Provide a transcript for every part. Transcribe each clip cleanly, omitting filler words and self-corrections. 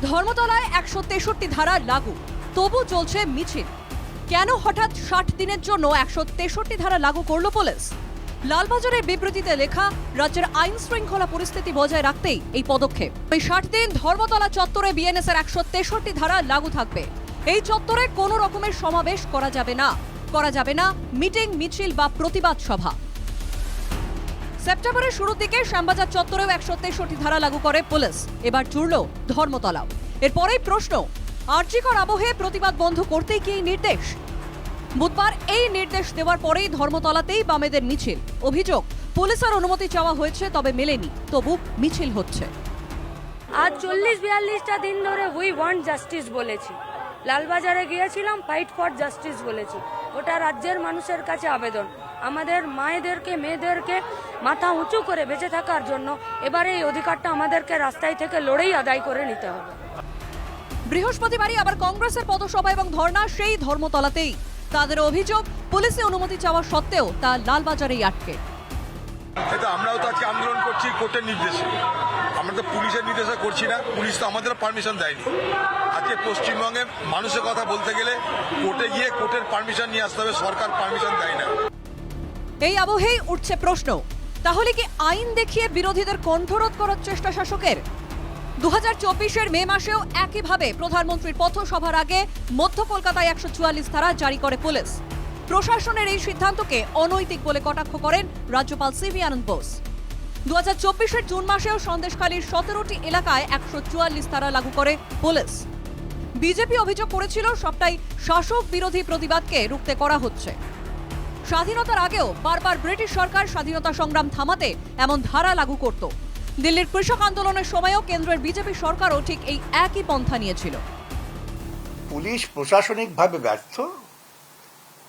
ধর্মতলায় 163 ধারা লাগু, তবু চলছে মিছিল। কেন হঠাৎ 60 দিনের জন্য 163 ধারা লাগু করল পুলিশ? লালবাজারের বিবৃতিতে লেখা, রাজ্যের আইন শৃঙ্খলা পরিস্থিতি বজায় রাখতেই এই পদক্ষেপ। এই 60 দিন ধর্মতলা চত্বরে বিএনএসের 163 ধারা লাগু থাকবে। এই চত্বরে কোনো রকমের সমাবেশ করা যাবে না মিটিং, মিছিল বা প্রতিবাদ সভা। সেপ্টেম্বরের শুরুর দিকে শ্যামবাজার চত্বরেও 163 ধারা লাগু করে পুলিশ। এবার জুড়ল ধর্মতলাও। এরপরেই প্রশ্ন, আরজিকর আবহে প্রতিবাদ বন্ধ করতেই কি এই নির্দেশ? বুধবার এই নির্দেশ দেওয়ার পরেই ধর্মতলাতেই বামেদের মিছিল। অভিযোগ, পুলিশের অনুমতি চাওয়া হয়েছে, তবে মেলেনি, তবু মিছিল হচ্ছে। আজ 40-42টা দিন ধরে উই ওয়ান্ট জাস্টিস বলেছি। লালবাজারে গিয়েছিলাম, ফাইট ফর জাস্টিস বলেছি। গোটা রাজ্যের মানুষের কাছে আবেদন, আমাদের মায়েদেরকে, মেয়েদেরকে মাথা উঁচু করে বেঁচে থাকার জন্য এবারে এই অধিকারটা আমাদেরকে রাস্তায় থেকে লড়েই আদায় করে নিতে হবে। বৃহস্পতিবারই আবার কংগ্রেসের পথসভা এবং ধর্ণা সেই ধর্মতলাতেই। তাদের অভিযোগ, পুলিশে অনুমতি চাওয়া সত্ত্বেও তা লালবাজারেই আটকে। আমরাও তো আজকে আন্দোলন করছি কোর্টের নির্দেশে, আমরা তো পুলিশের নির্দেশে করছি না। পুলিশ তো আমাদের পারমিশন দেয়নি। আজকে পশ্চিমবঙ্গে মানুষের কথা বলতে গেলে কোর্টে গিয়ে কোর্টের পারমিশন নিয়ে আসতে হবে, সরকার পারমিশন দেয় না। এই আবহেই উঠছে প্রশ্ন, তাহলে কি আইন দেখিয়ে বিরোধীদের কণ্ঠরোধ করার চেষ্টা শাসকের? 2024-এর মে মাসেও একইভাবে প্রধানমন্ত্রীর পথসভার আগে মধ্য কলকাতায় 144 ধারা জারি করে পুলিশ। প্রশাসনের এই সিদ্ধান্তকে অনৈতিক বলে কটাক্ষ করেন রাজ্যপাল সিভি আনন্দ বোস। 2024-এর জুন মাসেও সন্দেশখালীর 17টি এলাকায় 144 ধারা লাগু করে পুলিশ। বিজেপি অভিযোগ করেছিল, সবটাই শাসক বিরোধী প্রতিবাদকে রুখতে করা হচ্ছে। স্বাধীনতার আগেও বারবার ব্রিটিশ সরকার স্বাধীনতা সংগ্রাম থামাতে এমন ধারা লাগু করত। দিল্লির কৃষক আন্দোলনের সময়ও কেন্দ্রের বিজেপি সরকারও ঠিক এই একই পন্থা নিয়েছিল। পুলিশ প্রশাসনিকভাবে ব্যর্থ,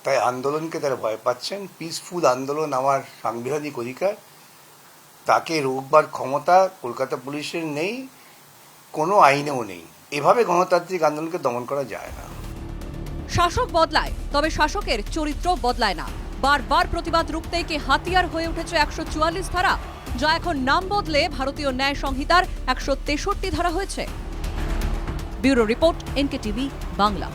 তাই আন্দোলনকে তারা ভয় পাচ্ছেন। পিসফুল আন্দোলন আমার সাংবিধানিক অধিকার, তাকে রোকবার ক্ষমতা কলকাতা পুলিশের নেই, কোনো আইনেও নেই। এভাবে গণতান্ত্রিক আন্দোলনকে দমন করা যায় না। শাসক বদলায়, তবে শাসকের চরিত্র বদলায় না। বারবার প্রতিবাদ রুখতেই কি হাতিয়ার হয়ে উঠেছে 144 ধারা, যা এখন নাম বদলে ভারতীয় ন্যায় সংহিতার 163 ধারা হয়েছে? Bureau report, NKTV Bangla.